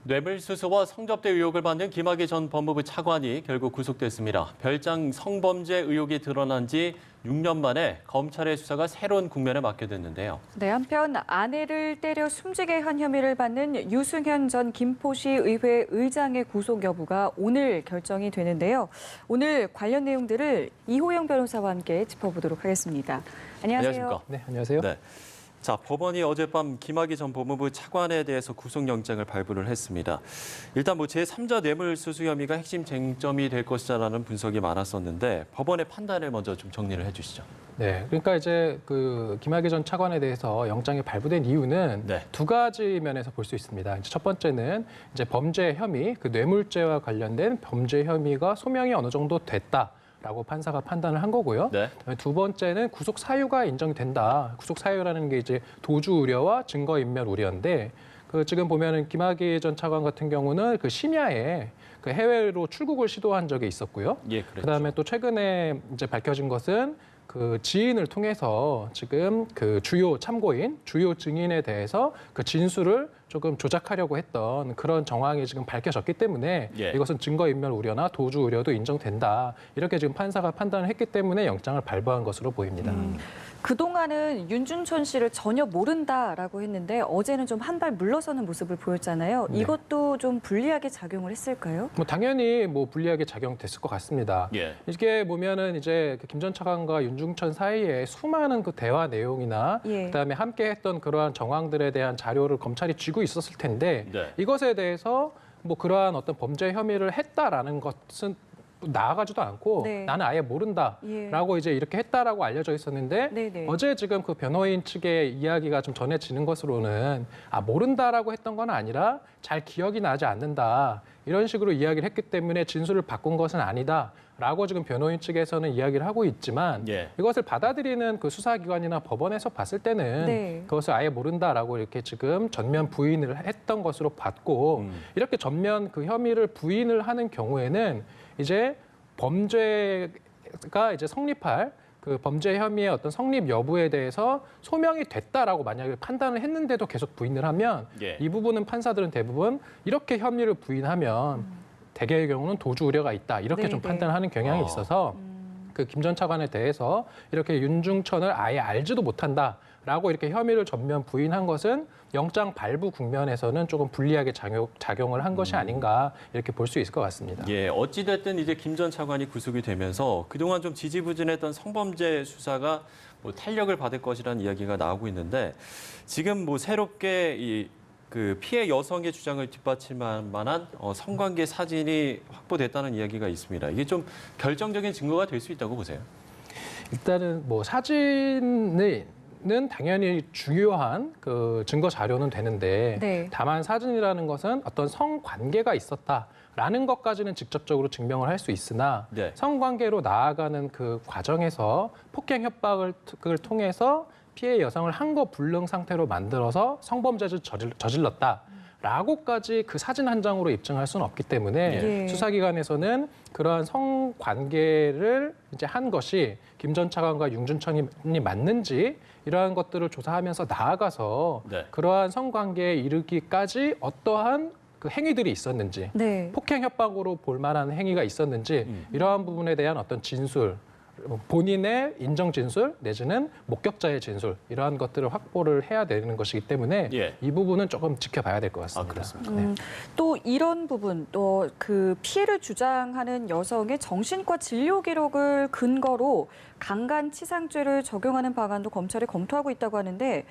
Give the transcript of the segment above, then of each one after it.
뇌물수수와 성접대 의혹을 받는 김학의 전 법무부 차관이 결국 구속됐습니다. 별장 성범죄 의혹이 드러난 지 6년 만에 검찰의 수사가 새로운 국면에 맞게 됐는데요. 네, 한편 아내를 때려 숨지게 한 혐의를 받는 유승현 전 김포시 의회 의장의 구속 여부가 오늘 결정이 되는데요. 오늘 관련 내용들을 이호영 변호사와 함께 짚어보도록 하겠습니다. 안녕하세요. 안녕하십니까? 네, 안녕하세요. 네. 자, 법원이 어젯밤 김학의 전 법무부 차관에 대해서 구속영장을 발부를 했습니다. 일단 제3자 뇌물수수 혐의가 핵심 쟁점이 될 것이라는 분석이 많았었는데 법원의 판단을 먼저 좀 정리를 해주시죠. 네, 그러니까 이제 김학의 전 차관에 대해서 영장이 발부된 이유는 두 가지 면에서 볼 수 있습니다. 이제 첫 번째는 이제 범죄 혐의, 뇌물죄와 관련된 범죄 혐의가 소명이 어느 정도 됐다. 라고 판사가 판단을 한 거고요. 네. 두 번째는 구속 사유가 인정된다. 구속 사유라는 게 이제 도주 우려와 증거 인멸 우려인데 지금 보면은 김학의 전 차관 같은 경우는 심야에 해외로 출국을 시도한 적이 있었고요. 예, 그렇죠. 그다음에 또 최근에 이제 밝혀진 것은 지인을 통해서 지금 주요 참고인, 주요 증인에 대해서 진술을 조금 조작하려고 했던 그런 정황이 지금 밝혀졌기 때문에 이것은 증거인멸 우려나 도주 우려도 인정된다. 이렇게 지금 판사가 판단을 했기 때문에 영장을 발부한 것으로 보입니다. 그동안은 윤중천 씨를 전혀 모른다라고 했는데 어제는 좀 한 발 물러서는 모습을 보였잖아요. 네. 이것도 좀 불리하게 작용을 했을까요? 당연히 불리하게 작용됐을 것 같습니다. 예. 이게 보면은 이제 김 전 차관과 윤중천 사이에 수많은 대화 내용이나 그다음에 함께했던 그러한 정황들에 대한 자료를 검찰이 쥐고 있었을 텐데 이것에 대해서 그러한 어떤 범죄 혐의를 했다라는 것은 나아가지도 않고 나는 아예 모른다라고 이제 이렇게 했다라고 알려져 있었는데 어제 지금 변호인 측의 이야기가 좀 전해지는 것으로는 모른다라고 했던 건 아니라 잘 기억이 나지 않는다 이런 식으로 이야기를 했기 때문에 진술을 바꾼 것은 아니다라고 지금 변호인 측에서는 이야기를 하고 있지만 이것을 받아들이는 수사기관이나 법원에서 봤을 때는 그것을 아예 모른다라고 이렇게 지금 전면 부인을 했던 것으로 봤고 이렇게 전면 혐의를 부인을 하는 경우에는 이제 범죄가 이제 성립할 범죄 혐의의 어떤 성립 여부에 대해서 소명이 됐다라고 만약에 판단을 했는데도 계속 부인을 하면 이 부분은 판사들은 대부분 이렇게 혐의를 부인하면 대개의 경우는 도주 우려가 있다 이렇게 좀 판단하는 경향이 있어서 김 전 차관에 대해서 이렇게 윤중천을 아예 알지도 못한다라고 이렇게 혐의를 전면 부인한 것은 영장 발부 국면에서는 조금 불리하게 작용을 한 것이 아닌가 이렇게 볼 수 있을 것 같습니다. 예, 어찌됐든 이제 김 전 차관이 구속이 되면서 그동안 좀 지지부진했던 성범죄 수사가 탄력을 받을 것이라는 이야기가 나오고 있는데 지금 새롭게 피해 여성의 주장을 뒷받침할 만한 성관계 사진이 확보됐다는 이야기가 있습니다. 이게 좀 결정적인 증거가 될 수 있다고 보세요? 일단은 사진은 당연히 중요한 증거 자료는 되는데 다만 사진이라는 것은 어떤 성관계가 있었다라는 것까지는 직접적으로 증명을 할 수 있으나 성관계로 나아가는 과정에서 폭행 협박을 통해서 피해 여성을 한거 불능 상태로 만들어서 성범죄를 저질렀다라고까지 사진 한 장으로 입증할 수는 없기 때문에 수사기관에서는 그러한 성관계를 이제 한 것이 김 전 차관과 윤중천이 맞는지 이러한 것들을 조사하면서 나아가서 그러한 성관계에 이르기까지 어떠한 행위들이 있었는지 폭행 협박으로 볼 만한 행위가 있었는지 이러한 부분에 대한 어떤 진술 본인의 인정 진술 내지는 목격자의 진술 이러한 것들을 확보를 해야 되는 것이기 때문에 이 부분은 조금 지켜봐야 될 것 같습니다. 그렇습니다. 또 이런 부분 또 피해를 주장하는 여성의 정신과 진료 기록을 근거로 강간치상죄를 적용하는 방안도 검찰이 검토하고 있다고 하는데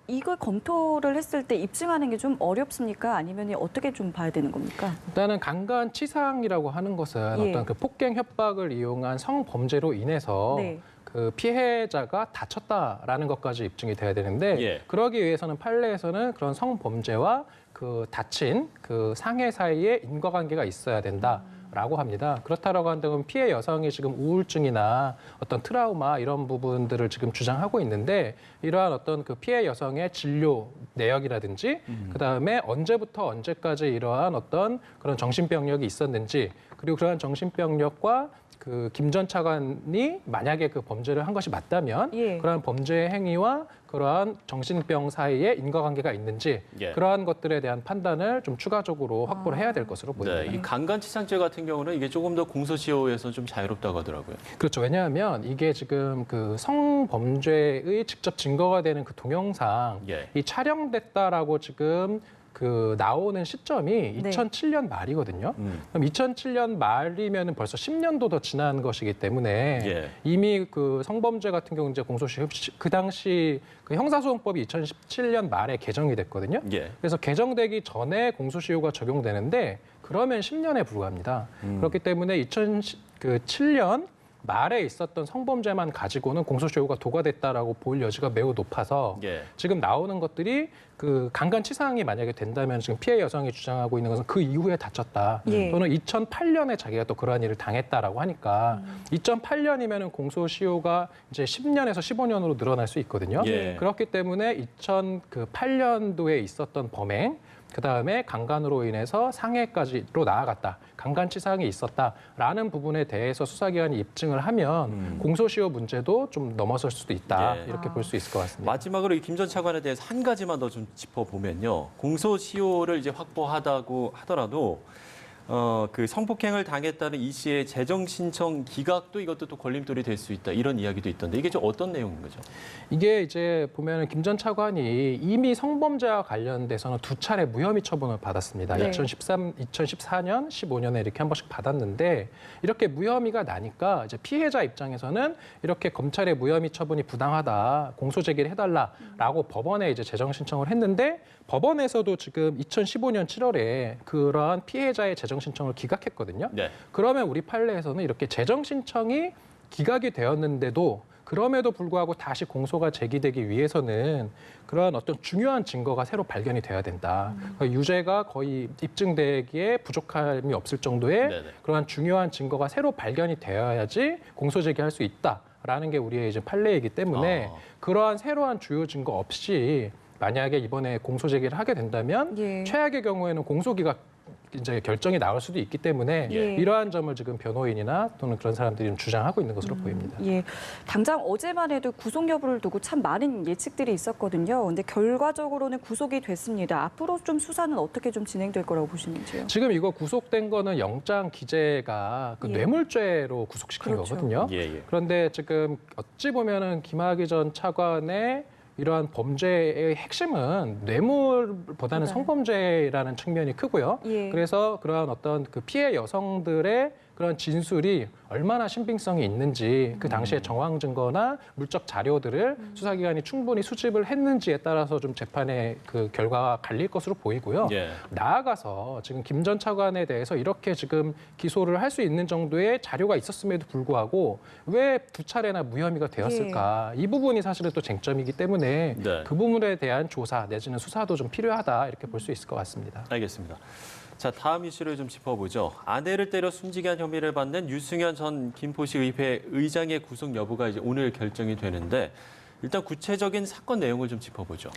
이걸 검토를 했을 때 입증하는 게 좀 어렵습니까? 아니면 어떻게 좀 봐야 되는 겁니까? 일단은 강간치상이라고 하는 것은 어떤 폭행 협박을 이용한 성범죄로 인해서 피해자가 다쳤다라는 것까지 입증이 돼야 되는데 그러기 위해서는 판례에서는 그런 성범죄와 다친 상해 사이에 인과관계가 있어야 된다라고 합니다. 그렇다라고 한다면 피해 여성이 지금 우울증이나 어떤 트라우마 이런 부분들을 지금 주장하고 있는데 이러한 어떤 피해 여성의 진료 내역이라든지 그다음에 언제부터 언제까지 이러한 어떤 그런 정신병력이 있었는지 그리고 그러한 정신병력과 그 김 전 차관이 만약에 그 범죄를 한 것이 맞다면 예. 그러한 범죄 행위와 그러한 정신병 사이에 인과관계가 있는지 예. 그러한 것들에 대한 판단을 좀 추가적으로 확보를 해야 될 것으로 보입니다. 네, 이 강간치상죄 같은 경우는 이게 조금 더 공소시효에서 좀 자유롭다고 하더라고요. 그렇죠. 왜냐하면 이게 지금 그 성범죄의 직접 증거가 되는 그 동영상 예. 이 촬영됐다라고 지금 그 나오는 시점이 네. 2007년 말이거든요. 그럼 2007년 말이면 벌써 10년도 더 지난 것이기 때문에 예. 이미 그 성범죄 같은 경우 이제 공소시효 그 당시 그 형사소송법이 2017년 말에 개정이 됐거든요. 예. 그래서 개정되기 전에 공소시효가 적용되는데 그러면 10년에 불과합니다. 그렇기 때문에 2007년 말에 있었던 성범죄만 가지고는 공소시효가 도과됐다라고 볼 여지가 매우 높아서 예. 지금 나오는 것들이 그 강간치상이 만약에 된다면 지금 피해 여성이 주장하고 있는 것은 그 이후에 다쳤다. 예. 또는 2008년에 자기가 또 그러한 일을 당했다라고 하니까 2008년이면은 공소시효가 이제 10년에서 15년으로 늘어날 수 있거든요. 예. 그렇기 때문에 2008년도에 있었던 범행 그다음에 강간으로 인해서 상해까지로 나아갔다. 강간치상이 있었다라는 부분에 대해서 수사기관이 입증을 하면 공소시효 문제도 좀 넘어설 수도 있다. 예. 이렇게 볼 수 있을 것 같습니다. 마지막으로 이 김 전 차관에 대해서 한 가지만 더 좀 짚어보면요. 공소시효를 이제 확보하다고 하더라도 그 성폭행을 당했다는 이 씨의 재정 신청 기각도 이것도 또 걸림돌이 될 수 있다. 이런 이야기도 있던데 이게 좀 어떤 내용인 거죠? 이게 이제 보면 김 전 차관이 이미 성범죄와 관련돼서는 두 차례 무혐의 처분을 받았습니다. 네. 2014년, 15년에 이렇게 한 번씩 받았는데 이렇게 무혐의가 나니까 이제 피해자 입장에서는 이렇게 검찰의 무혐의 처분이 부당하다, 공소 제기를 해달라라고 법원에 이제 재정 신청을 했는데 법원에서도 지금 2015년 7월에 그러한 피해자의 재정 신청을 기각했거든요. 네. 그러면 우리 판례에서는 이렇게 재정 신청이 기각이 되었는데도 그럼에도 불구하고 다시 공소가 제기되기 위해서는 그러한 어떤 중요한 증거가 새로 발견이 돼야 된다. 그러니까 유죄가 거의 입증되기에 부족함이 없을 정도의 네네. 그러한 중요한 증거가 새로 발견이 되어야지 공소 제기할 수 있다라는 게 우리의 이제 판례이기 때문에 그러한 새로운 주요 증거 없이 만약에 이번에 공소 제기를 하게 된다면 예. 최악의 경우에는 공소 기각 이제 결정이 나올 수도 있기 때문에 예. 이러한 점을 지금 변호인이나 또는 그런 사람들이 좀 주장하고 있는 것으로 보입니다. 예, 당장 어제만 해도 구속 여부를 두고 참 많은 예측들이 있었거든요. 근데 결과적으로는 구속이 됐습니다. 앞으로 좀 수사는 어떻게 좀 진행될 거라고 보시는지요? 지금 이거 구속된 거는 영장 기재가 그 예. 뇌물죄로 구속시킨 그렇죠. 거거든요. 예, 예. 그런데 지금 어찌 보면은 김학의 전 차관의 이러한 범죄의 핵심은 뇌물보다는 네. 성범죄라는 측면이 크고요. 예. 그래서 그러한 어떤 그 피해 여성들의 그런 진술이 얼마나 신빙성이 있는지 그 당시의 정황 증거나 물적 자료들을 수사기관이 충분히 수집을 했는지에 따라서 좀 재판의 그 결과가 갈릴 것으로 보이고요. 예. 나아가서 지금 김 전 차관에 대해서 이렇게 지금 기소를 할 수 있는 정도의 자료가 있었음에도 불구하고 왜 두 차례나 무혐의가 되었을까? 이 부분이 사실은 또 쟁점이기 때문에 네. 그 부분에 대한 조사 내지는 수사도 좀 필요하다 이렇게 볼 수 있을 것 같습니다. 알겠습니다. 자, 다음 이슈를 좀 짚어보죠. 아내를 때려 숨지게 한 혐의를 받는 유승현 전 김포시 의회 의장의 구속 여부가 이제 오늘 결정이 되는데 일단 구체적인 사건 내용을 좀 짚어보죠.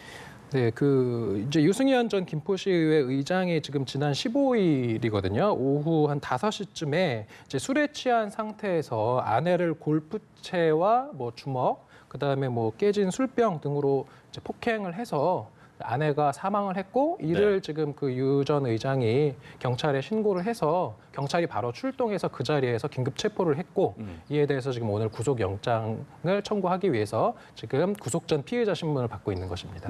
네, 그 이제 유승현 전 김포시의회 의장이 지금 지난 15일이거든요. 오후 한 5시쯤에 이제 술에 취한 상태에서 아내를 골프채와 뭐 주먹, 그다음에 뭐 깨진 술병 등으로 이제 폭행을 해서 아내가 사망을 했고 이를 네. 지금 그 유 전 의장이 경찰에 신고를 해서 경찰이 바로 출동해서 그 자리에서 긴급 체포를 했고 이에 대해서 지금 오늘 구속영장을 청구하기 위해서 지금 구속 전 피의자 신문을 받고 있는 것입니다.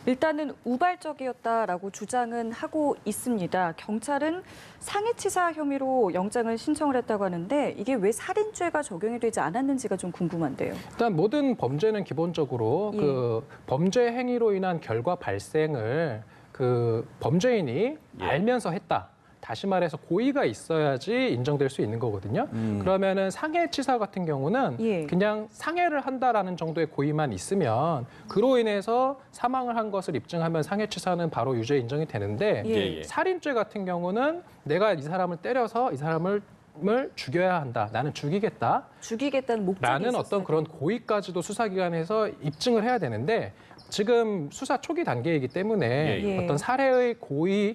일단은 우발적이었다라고 주장은 하고 있습니다. 경찰은 상해치사 혐의로 영장을 신청을 했다고 하는데 이게 왜 살인죄가 적용이 되지 않았는지가 좀 궁금한데요. 일단 모든 범죄는 기본적으로 예. 그 범죄 행위로 인한 결과 발생을 그 범죄인이 예. 알면서 했다. 다시 말해서 고의가 있어야지 인정될 수 있는 거거든요. 그러면은 상해치사 같은 경우는 예. 그냥 상해를 한다라는 정도의 고의만 있으면 그로 인해서 사망을 한 것을 입증하면 상해치사는 바로 유죄 인정이 되는데 예. 예. 살인죄 같은 경우는 내가 이 사람을 때려서 이 사람을 죽여야 한다. 나는 죽이겠다. 죽이겠다는 목적이 라는 있었어요. 어떤 그런 고의까지도 수사기관에서 입증을 해야 되는데 지금 수사 초기 단계이기 때문에 예. 어떤 살해의 고의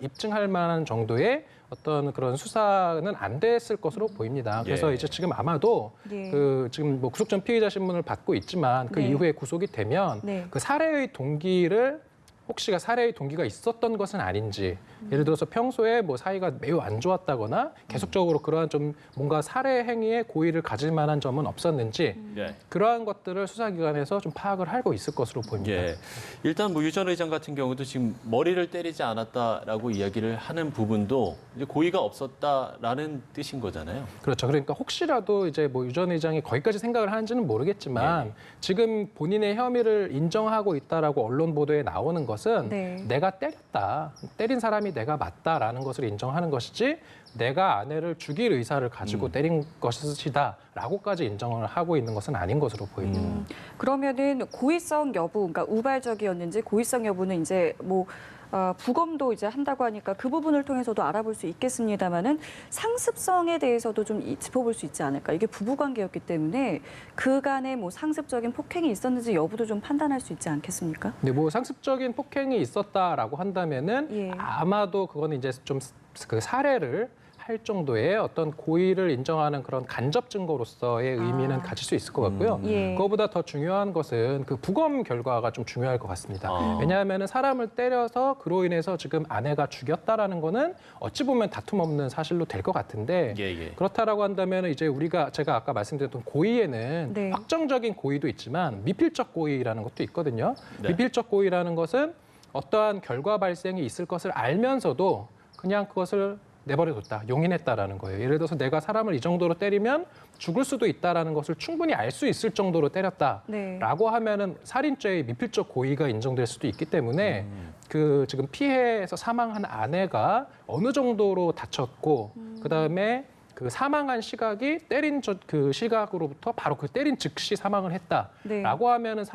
입증할 만한 정도의 어떤 그런 수사는 안 됐을 것으로 보입니다. 그래서 예. 이제 지금 아마도 그 지금 뭐 구속 전 피의자 신문을 받고 있지만 그 이후에 구속이 되면 그 살해의 동기를 혹시가 살해의 동기가 있었던 것은 아닌지, 예를 들어서 평소에 뭐 사이가 매우 안 좋았다거나 계속적으로 그러한 좀 뭔가 살해 행위에 고의를 가질 만한 점은 없었는지 그러한 것들을 수사기관에서 좀 파악을 하고 있을 것으로 보입니다. 예. 일단 뭐 유 전 의장 같은 경우도 지금 머리를 때리지 않았다라고 이야기를 하는 부분도 이제 고의가 없었다라는 뜻인 거잖아요. 그렇죠. 그러니까 혹시라도 이제 뭐 유 전 의장이 거기까지 생각을 하는지는 모르겠지만 지금 본인의 혐의를 인정하고 있다라고 언론 보도에 나오는 것은 내가 때렸다, 때린 사람이 내가 맞다라는 것을 인정하는 것이지 내가 아내를 죽일 의사를 가지고 때린 것이다라고까지 인정을 하고 있는 것은 아닌 것으로 보입니다. 그러면은 고의성 여부, 그러니까 우발적이었는지 고의성 여부는 이제 뭐 부검도 이제 한다고 하니까 그 부분을 통해서도 알아볼 수 있겠습니다만은 상습성에 대해서도 좀 짚어볼 수 있지 않을까. 이게 부부관계였기 때문에 그간에 뭐 상습적인 폭행이 있었는지 여부도 좀 판단할 수 있지 않겠습니까? 네, 뭐 상습적인 폭행이 있었다라고 한다면은 아마도 그거는 이제 좀 그 사례를 할 정도의 어떤 고의를 인정하는 그런 간접 증거로서의 의미는 가질 수 있을 것 같고요. 그거보다 더 중요한 것은 그 부검 결과가 좀 중요할 것 같습니다. 왜냐하면 사람을 때려서 그로 인해서 지금 아내가 죽였다라는 거는 어찌 보면 다툼 없는 사실로 될 것 같은데 그렇다라고 한다면 이제 제가 아까 말씀드렸던 고의에는 확정적인 고의도 있지만 미필적 고의라는 것도 있거든요. 미필적 고의라는 것은 어떠한 결과 발생이 있을 것을 알면서도 그냥 그것을 내버려뒀다, 용인했다라는 거예요. 예를 들어서 내가 사람을 이 정도로 때리면 죽을 수도 있다라는 것을 충분히 알 수 있을 정도로 때렸다라고 하면은 살인죄의 미필적 고의가 인정될 수도 있기 때문에 그 지금 피해에서 사망한 아내가 어느 정도로 다쳤고 그다음에 그 사망한 시각이 때린 그 시각으로부터 바로 그 때린 즉시 사망을 했다라고 하면은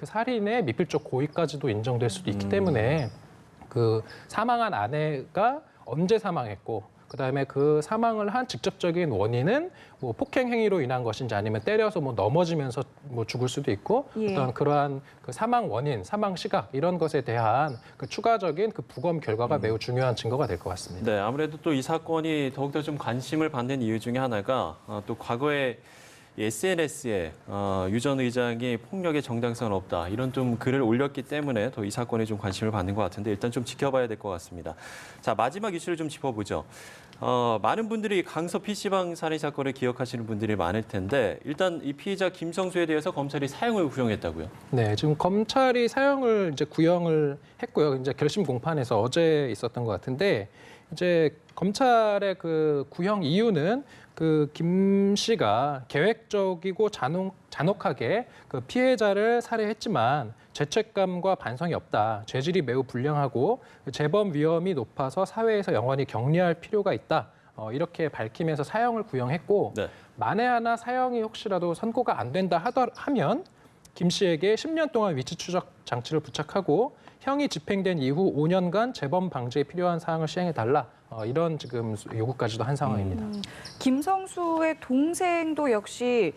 살인의 미필적 고의까지도 인정될 수도 있기 때문에 그 사망한 아내가 언제 사망했고 그다음에 그 사망을 한 직접적인 원인은 뭐 폭행 행위로 인한 것인지 아니면 때려서 뭐 넘어지면서 뭐 죽을 수도 있고 어떤 그러한 그 사망 원인, 사망 시각 이런 것에 대한 그 추가적인 그 부검 결과가 매우 중요한 증거가 될 것 같습니다. 네, 아무래도 또 이 사건이 더욱더 좀 관심을 받는 이유 중에 하나가 또 과거에 SNS에 유 전 의장이 폭력의 정당성은 없다 이런 좀 글을 올렸기 때문에 더 이 사건에 좀 관심을 받는 것 같은데 일단 좀 지켜봐야 될 것 같습니다. 자, 마지막 이슈를 좀 짚어보죠. 많은 분들이 강서 PC방 살인 사건을 기억하시는 분들이 많을 텐데 일단 이 피의자 김성수에 대해서 검찰이 사형을 구형했다고요? 네, 지금 검찰이 사형을 이제 구형을 했고요. 이제 결심 공판에서 어제 있었던 것 같은데 이제 검찰의 그 구형 이유는 그 김 씨가 계획적이고 잔혹하게 그 피해자를 살해했지만 죄책감과 반성이 없다. 죄질이 매우 불량하고 재범 위험이 높아서 사회에서 영원히 격리할 필요가 있다. 이렇게 밝히면서 사형을 구형했고 만에 하나 사형이 혹시라도 선고가 안 된다 하면 김 씨에게 10년 동안 위치 추적 장치를 부착하고 형이 집행된 이후 5년간 재범 방지에 필요한 사항을 시행해달라. 이런 지금 요구까지도 한 상황입니다. 김성수의 동생도 역시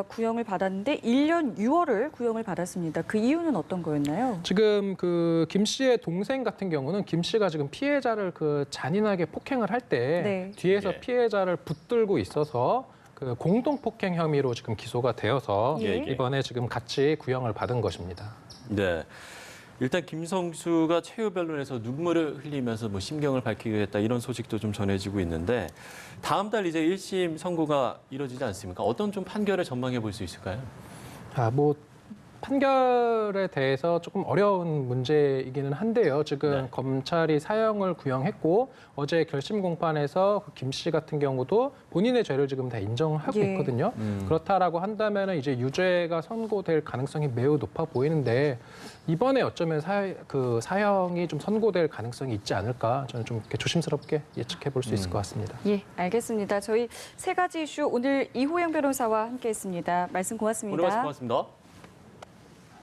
구형을 받았는데 1년 6월을 구형을 받았습니다. 그 이유는 어떤 거였나요? 지금 그 김 씨의 동생 같은 경우는 김 씨가 지금 피해자를 그 잔인하게 폭행을 할 때 뒤에서 피해자를 붙들고 있어서 그 공동 폭행 혐의로 지금 기소가 되어서 이번에 지금 같이 구형을 받은 것입니다. 네. 일단 김성수가 최후 변론에서 눈물을 흘리면서 뭐 심경을 밝히겠다 이런 소식도 좀 전해지고 있는데 다음 달 이제 1심 선고가 이뤄지지 않습니까? 어떤 좀 판결을 전망해 볼 수 있을까요? 뭐 판결에 대해서 조금 어려운 문제이기는 한데요. 지금 검찰이 사형을 구형했고 어제 결심 공판에서 김 씨 같은 경우도 본인의 죄를 지금 다 인정하고 있거든요. 그렇다라고 한다면 이제 유죄가 선고될 가능성이 매우 높아 보이는데 이번에 어쩌면 사형이 좀 선고될 가능성이 있지 않을까 저는 좀 이렇게 조심스럽게 예측해 볼 수 있을 것 같습니다. 예, 알겠습니다. 저희 세 가지 이슈 오늘 이호영 변호사와 함께했습니다. 말씀 고맙습니다. 오늘 말씀 고맙습니다.